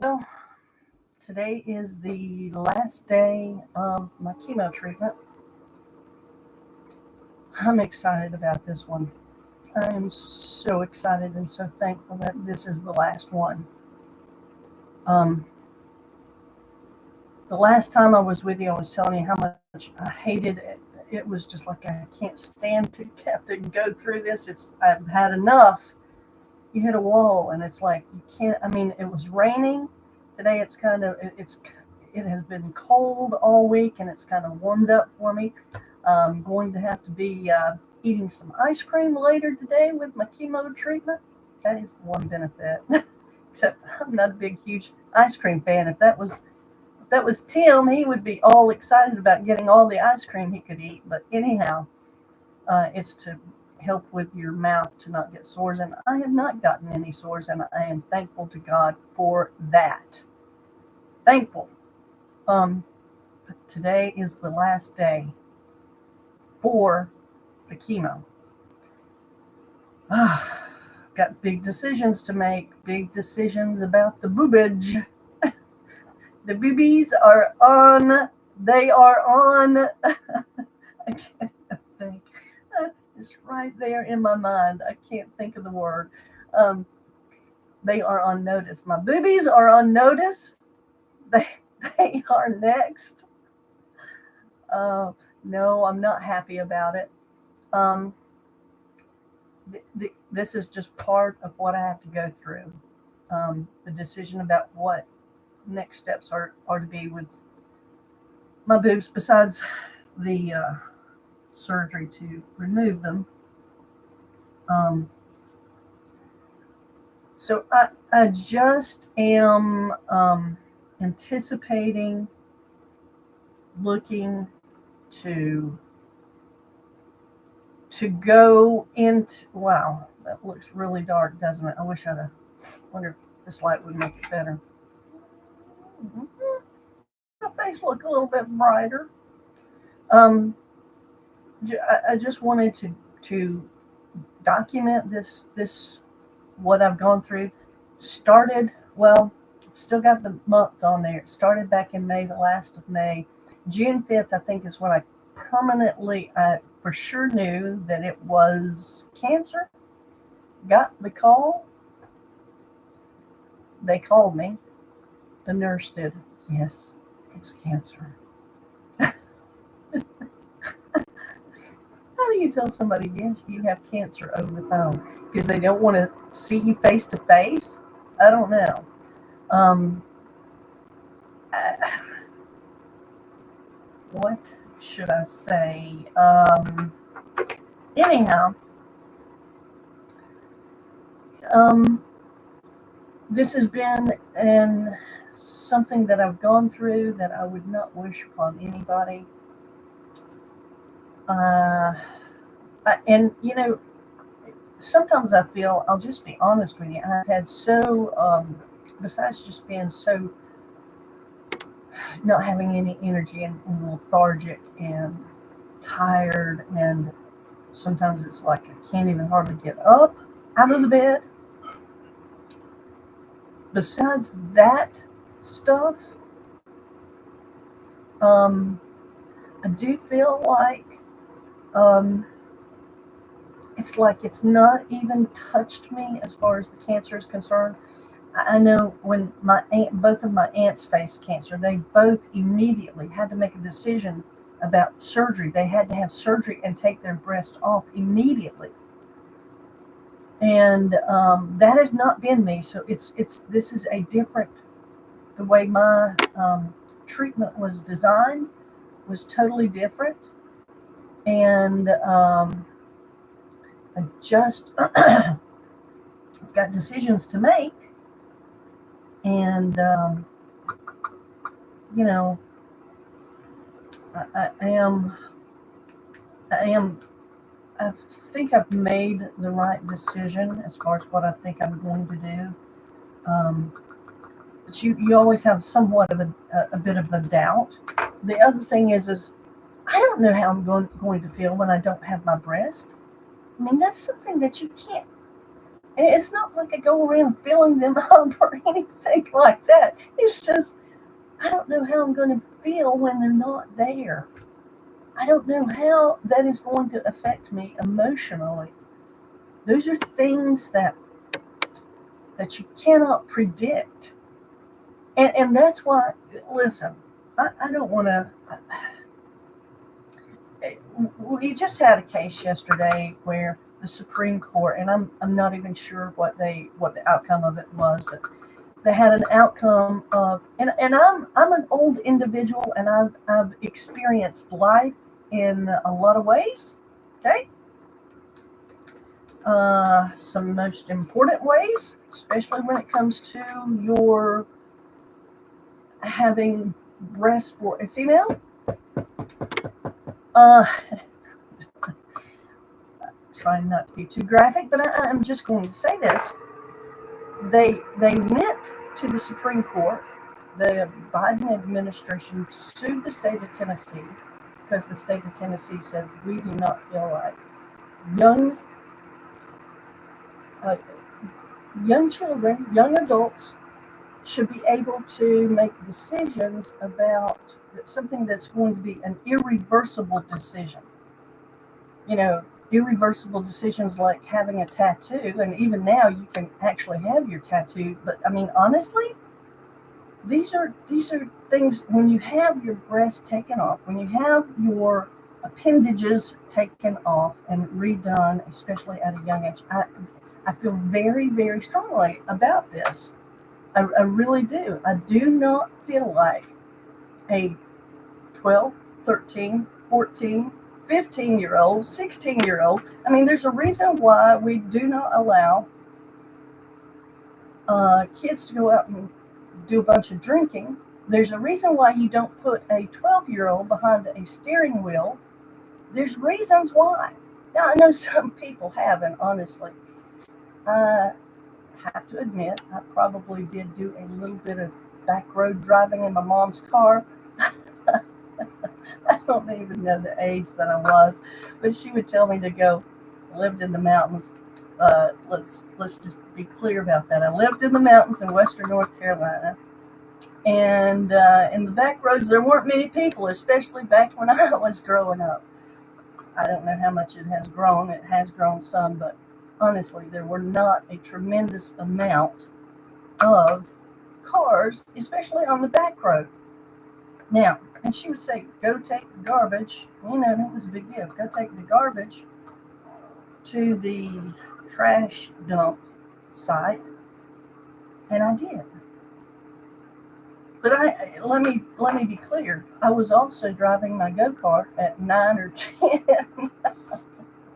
Well, today is the last day of my chemo treatment. I'm excited about this one. I am so excited and so thankful that this is the last one. Um, the last time I was with you, I was telling you how much I hated it. It was just like I can't stand to have to go through this. I've had enough. You hit a wall, and it's like you can't. I mean, it was raining today. It has been cold all week, and it's kind of warmed up for me. I'm going to have to be eating some ice cream later today with my chemo treatment. That is the one benefit. Except I'm not a big, huge ice cream fan. If that was Tim, he would be all excited about getting all the ice cream he could eat. But anyhow, it's to help with your mouth to not get sores, and I have not gotten any sores, and I am thankful to God for that. Thankful. But today is the last day for the chemo. Got big decisions to make, big decisions about the boobage. The boobies are on. They are on. I can't think. It's right there in my mind. I can't think of the word. Um, they are on notice. My boobies are on notice. They, they are next. Uh, no, I'm not happy about it. Um, this is just part of what I have to go through. The decision about what next steps are to be with my boobs, besides the surgery to remove them. Um, so I just am anticipating looking to go into. Wow, that looks really dark, doesn't it? I wish I'd have. Wonder if this light would make it better. Mm-hmm. My face look a little bit brighter. Um, I just wanted to document this what I've gone through. Started well, still got the month on there. It started back in May, the last of May. June 5th, I think, is when I permanently, for sure knew that it was cancer. Got the call. They called me. The nurse did. Yes, it's cancer. How do you tell somebody, yes, you have cancer over the phone? Because they don't want to see you face to face? I don't know. Um, what should I say? Anyhow, um, this has been something that I've gone through that I would not wish upon anybody. Uh, and sometimes I feel, I'll just be honest with you, I've had besides just being so, not having any energy and lethargic and tired, and sometimes it's like I can't even hardly get up out of the bed. Besides that stuff, um, I do feel like um, it's like it's not even touched me as far as the cancer is concerned. I know when both of my aunts faced cancer, they both immediately had to make a decision about surgery. They had to have surgery and take their breast off immediately, and that has not been me. So it's this is a different. The way my treatment was designed was totally different, and I just got decisions to make, and you know, I am, I am, I think I've made the right decision as far as what I think I'm going to do. Um, but you always have somewhat of a bit of a doubt. The other thing is I don't know how I'm going to feel when I don't have my breast. I mean, that's something that you can't. And it's not like I go around filling them up or anything like that. It's just, I don't know how I'm going to feel when they're not there. I don't know how that is going to affect me emotionally. Those are things that you cannot predict. And that's why, listen, I don't want to. We just had a case yesterday where the Supreme Court, and I'm not even sure what the outcome of it was, but they had an outcome of, and I'm an old individual, and I've experienced life in a lot of ways. Okay, some most important ways, especially when it comes to your having breasts for a female. Uh, Trying not to be too graphic, but I'm just going to say this. They went to the Supreme Court. The Biden administration sued the state of Tennessee because the state of Tennessee said we do not feel like young uh, young children, young adults should be able to make decisions about something that's going to be an irreversible decision. You know, irreversible decisions like having a tattoo, and even now you can actually have your tattoo. But I mean, honestly, these are things when you have your breast taken off, when you have your appendages taken off and redone, especially at a young age. I feel very, very strongly about this. I really do. I do not feel like a 12, 13, 14, 15-year old, 16-year old. I mean, there's a reason why we do not allow kids to go out and do a bunch of drinking. There's a reason why you don't put a 12-year-old behind a steering wheel. There's reasons why. Now, I know some people have, and honestly, I have to admit, I probably did do a little bit of back road driving in my mom's car. I don't even know the age that I was, but she would tell me to go. I lived in the mountains. Let's just be clear about that. I lived in the mountains in western North Carolina, and in the back roads there weren't many people, especially back when I was growing up. I don't know how much it has grown. It has grown some, but honestly, there were not a tremendous amount of cars, especially on the back road. Now, and she would say, go take the garbage. You know, that was a big deal. Go take the garbage to the trash dump site. And I did. But let me be clear. I was also driving my go-kart at 9 or 10.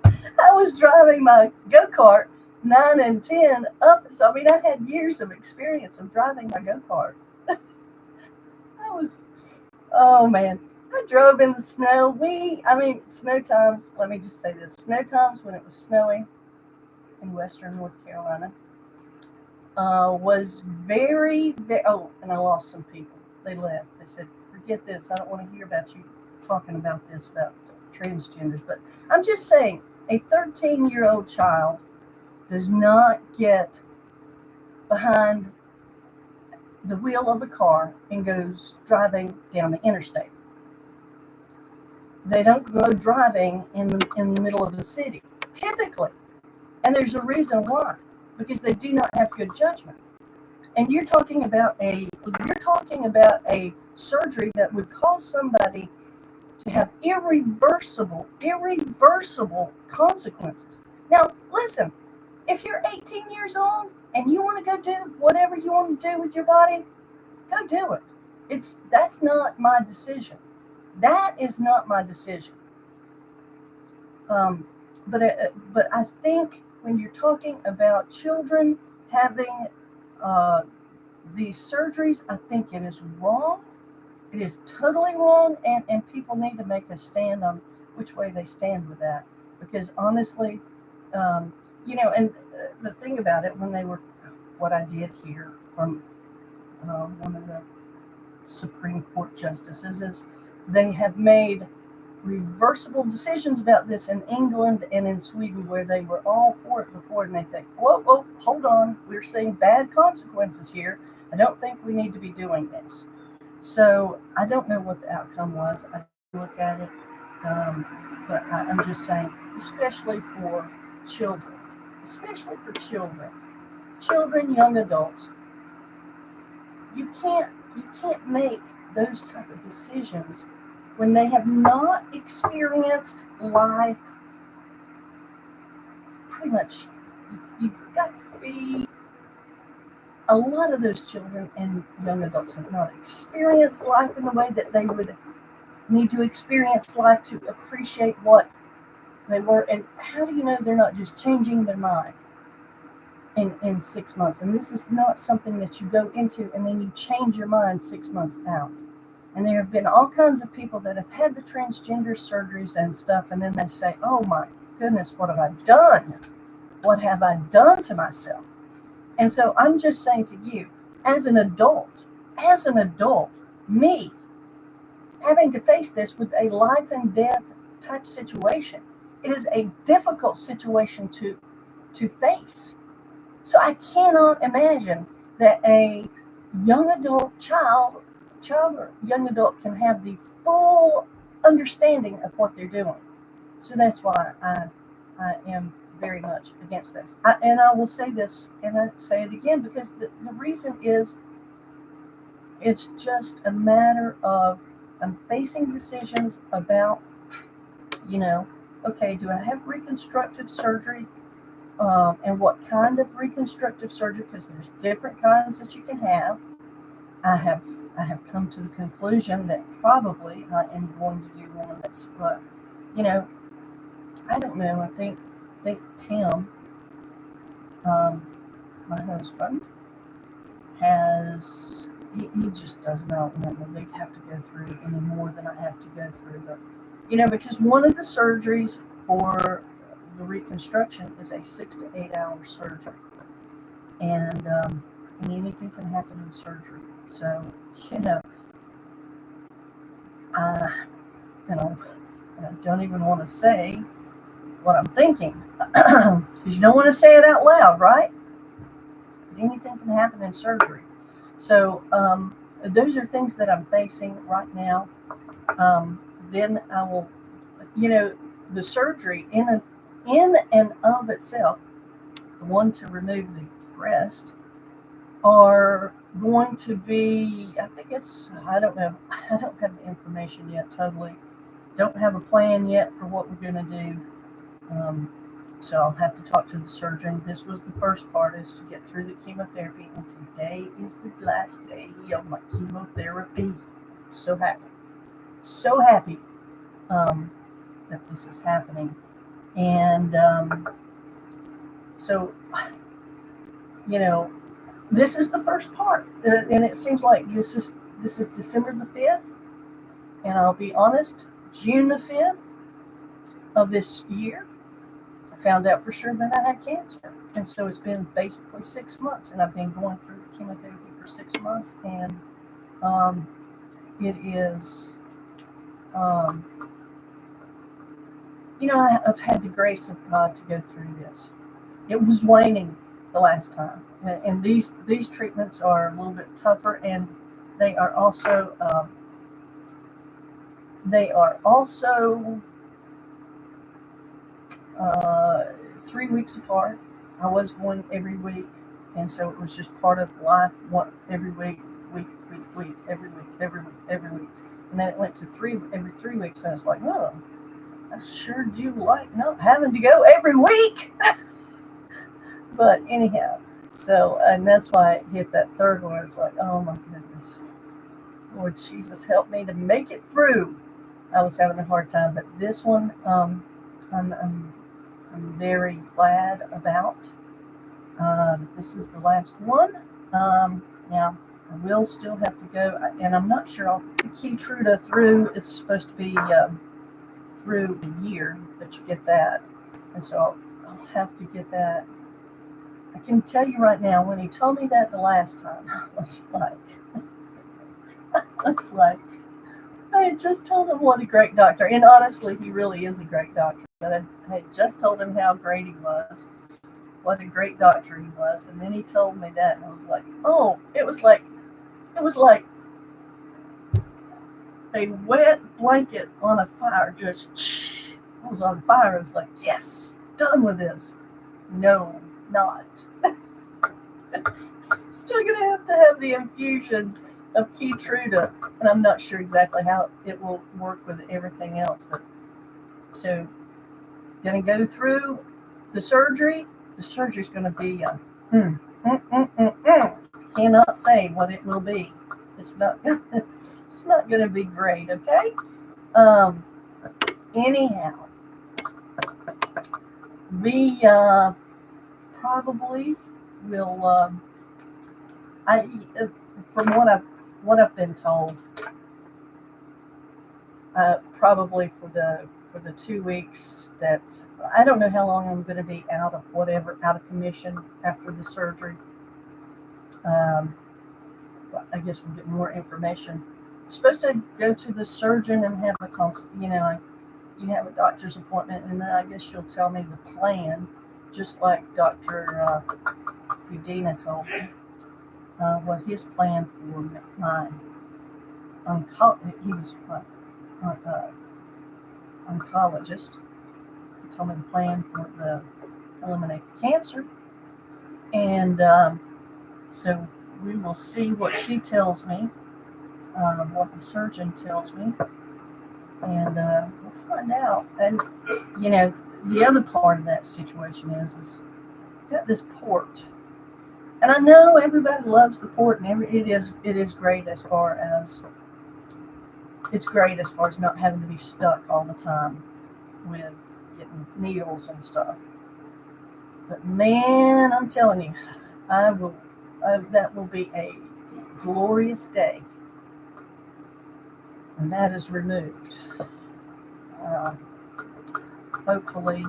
I was driving my go-kart 9 and 10 up. So I mean, I had years of experience of driving my go-kart. I was, oh man, I drove in the snow. I mean, snow times. Let me just say this: snow times when it was snowing in western North Carolina was very, very. Oh, and I lost some people. They left. They said, "Forget this. I don't want to hear about you talking about this about transgenders." But I'm just saying, a 13-year-old child does not get behind the wheel of a car and goes driving down the interstate. They don't go driving in the middle of the city, typically. And there's a reason why, because they do not have good judgment. And you're talking about a surgery that would cause somebody to have irreversible consequences. Now, listen, if you're 18 years old and you want to go do whatever you want to do with your body, go do it. That's not my decision. That is not my decision. Um, but I think when you're talking about children having uh, these surgeries, I think it is wrong. It is totally wrong, and people need to make a stand on which way they stand with that. Because honestly, um, and the thing about it, what I did hear from one of the Supreme Court justices is they have made reversible decisions about this in England and in Sweden, where they were all for it before, and they think, whoa, whoa, hold on, we're seeing bad consequences here. I don't think we need to be doing this. So I don't know what the outcome was. I didn't look at it, I'm just saying, children, especially for children, young adults, you can't make those type of decisions when they have not experienced life. Pretty much, you've got to be. A lot of those children and young adults have not experienced life in the way that they would need to experience life to appreciate what they were. And how do you know they're not just changing their mind in 6 months? And this is not something that you go into and then you change your mind 6 months out. And there have been all kinds of people that have had the transgender surgeries and stuff, and then they say, oh my goodness, what have I done? What have I done to myself? And so I'm just saying to you, as an adult, me, having to face this with a life and death type situation, it is a difficult situation to face. So I cannot imagine that a young adult child or young adult can have the full understanding of what they're doing. So that's why I am very much against this. And I will say this, and I say it again, because the reason is, it's just a matter of I'm facing decisions about, okay, do I have reconstructive surgery? And what kind of reconstructive surgery? Because there's different kinds that you can have. I have come to the conclusion that probably I am going to do one that's, I don't know. I think Tim, my husband, he just does not want me to have to go through any more than I have to go through. But because one of the surgeries for the reconstruction is a 6 to 8 hour surgery, and anything can happen in surgery. So I don't even want to say what I'm thinking, because you don't want to say it out loud, right? But anything can happen in surgery. So those are things that I'm facing right now. Then I will, the surgery in and of itself, the one to remove the breast, are going to be, I don't know, I don't have the information yet totally. Don't have a plan yet for what we're going to do. So I'll have to talk to the surgeon. This was the first part, is to get through the chemotherapy, and today is the last day of my chemotherapy. So happy that this is happening. And so, this is the first part, and it seems like this is December the 5th, and I'll be honest, June the 5th of this year, I found out for sure that I had cancer. And so it's been basically 6 months, and I've been going through the chemotherapy for 6 months, and it is, I've had the grace of God to go through this. It was waning the last time, and these treatments are a little bit tougher, and they are also 3 weeks apart. I was going every week, and so it was just part of life. Every week, every week, and then it went to every 3 weeks, and it's like, oh, I sure do like not having to go every week. But anyhow, so, and that's why I hit that third one. It's like, oh my goodness, Lord Jesus, help me to make it through. I was having a hard time, but this one, I'm very glad about. This is the last one. Now, I will still have to go, and I'm not sure I'll keep Truda through. It's supposed to be through a year that you get that, and so I'll have to get that. I can tell you right now, when he told me that the last time, I was like, I had just told him what a great doctor, and honestly, he really is a great doctor. But I had just told him how great he was, what a great doctor he was, and then he told me that, and I was like, oh, it was like a wet blanket on a fire. Just it was on fire. I was like, yes, done with this. No, not. Still gonna have the infusions of Keytruda, and I'm not sure exactly how it will work with everything else. But so gonna go through the surgery. The surgery's gonna be cannot say what it will be. It's not. It's not gonna be great. Okay. Um. Anyhow, we probably will. I from what I've been told, probably for the 2 weeks that I don't know how long I'm going to be out of commission after the surgery. Um, I guess we'll get more information. I'm supposed to go to the surgeon and have you have a doctor's appointment, and then I guess she'll tell me the plan, just like Dr. Gudina told me. What his plan for my he was oncologist. He told me the plan for the eliminate cancer, and so we will see what she tells me, what the surgeon tells me, and we'll find out. And the other part of that situation is got this port. And I know everybody loves the port, and it is great as far as not having to be stuck all the time with getting needles and stuff. But man, I'm telling you, that will be a glorious day when that is removed. Uh, Hopefully,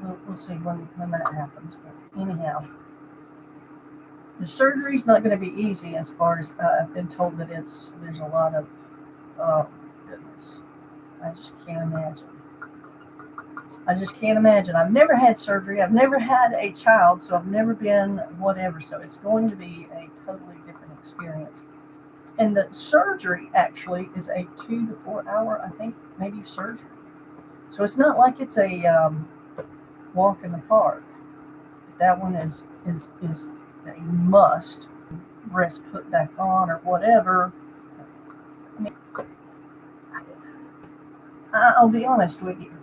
we'll see when that happens. But anyhow. The surgery's not going to be easy, as far as I've been told that there's a lot of, oh goodness, I just can't imagine. I just can't imagine. I've never had surgery. I've never had a child, so I've never been whatever. So it's going to be a totally different experience. And the surgery actually is a 2 to 4 hour, I think, maybe surgery. So it's not like it's a walk in the park. That one is a must, breast put back on or whatever. I mean, I'll be honest with you.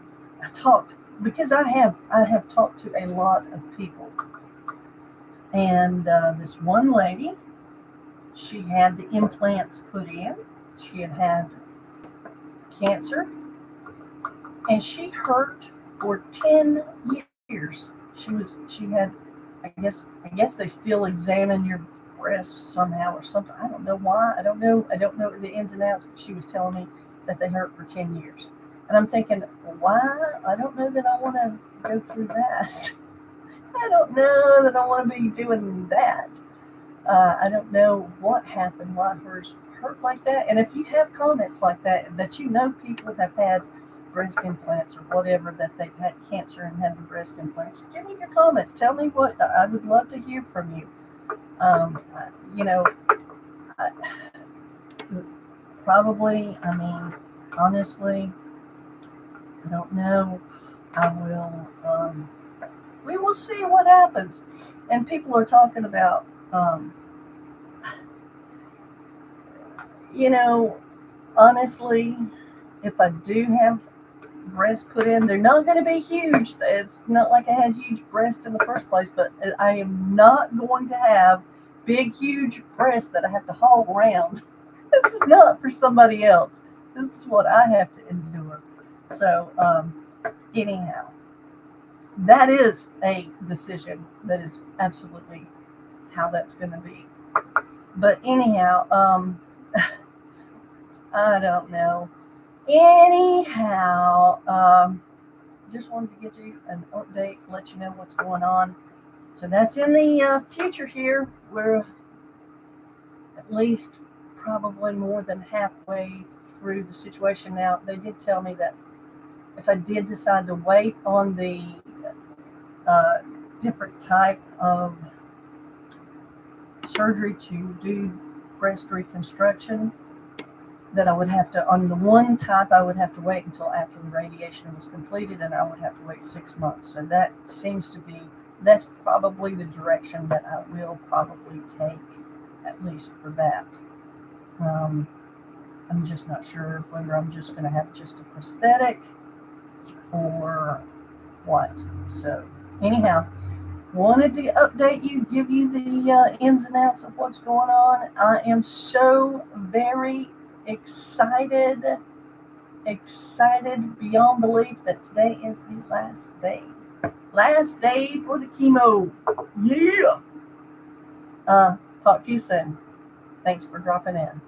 Because I have talked to a lot of people, and this one lady, she had the implants put in. She had cancer, and she hurt for 10 years. She had. I guess they still examine your breasts somehow or something. I don't know why. I don't know the ins and outs, but she was telling me that they hurt for 10 years. And I'm thinking, why? I don't know that I want to go through that. I don't know that I want to be doing that. I don't know what happened, why hers hurt like that. And if you have comments like that people have had breast implants or whatever, that they've had cancer and had the breast implants, give me your comments. Tell me what. I would love to hear from you. I, probably, honestly, I don't know. I will, we will see what happens. And people are talking about, honestly, if I do have breasts put in, they're not going to be huge. It's not like I had huge breasts in the first place, but I am not going to have big, huge breasts that I have to haul around. This is not for somebody else. This is what I have to endure. So, anyhow, that is a decision. That is absolutely how that's going to be. But anyhow, I don't know. Anyhow, just wanted to get you an update, let you know what's going on. So that's in the future here. We're at least probably more than halfway through the situation. Now, they did tell me that if I did decide to wait on the uh, different type of surgery to do breast reconstruction, that I would have to, on the one type, I would have to wait until after the radiation was completed, and I would have to wait 6 months. So that seems to be, that's probably the direction that I will probably take, at least for that. I'm just not sure whether I'm just going to have just a prosthetic or what. So anyhow, wanted to update you, give you the ins and outs of what's going on. I am so very excited beyond belief that today is the last day. Last day for the chemo. Yeah. Talk to you soon. Thanks for dropping in.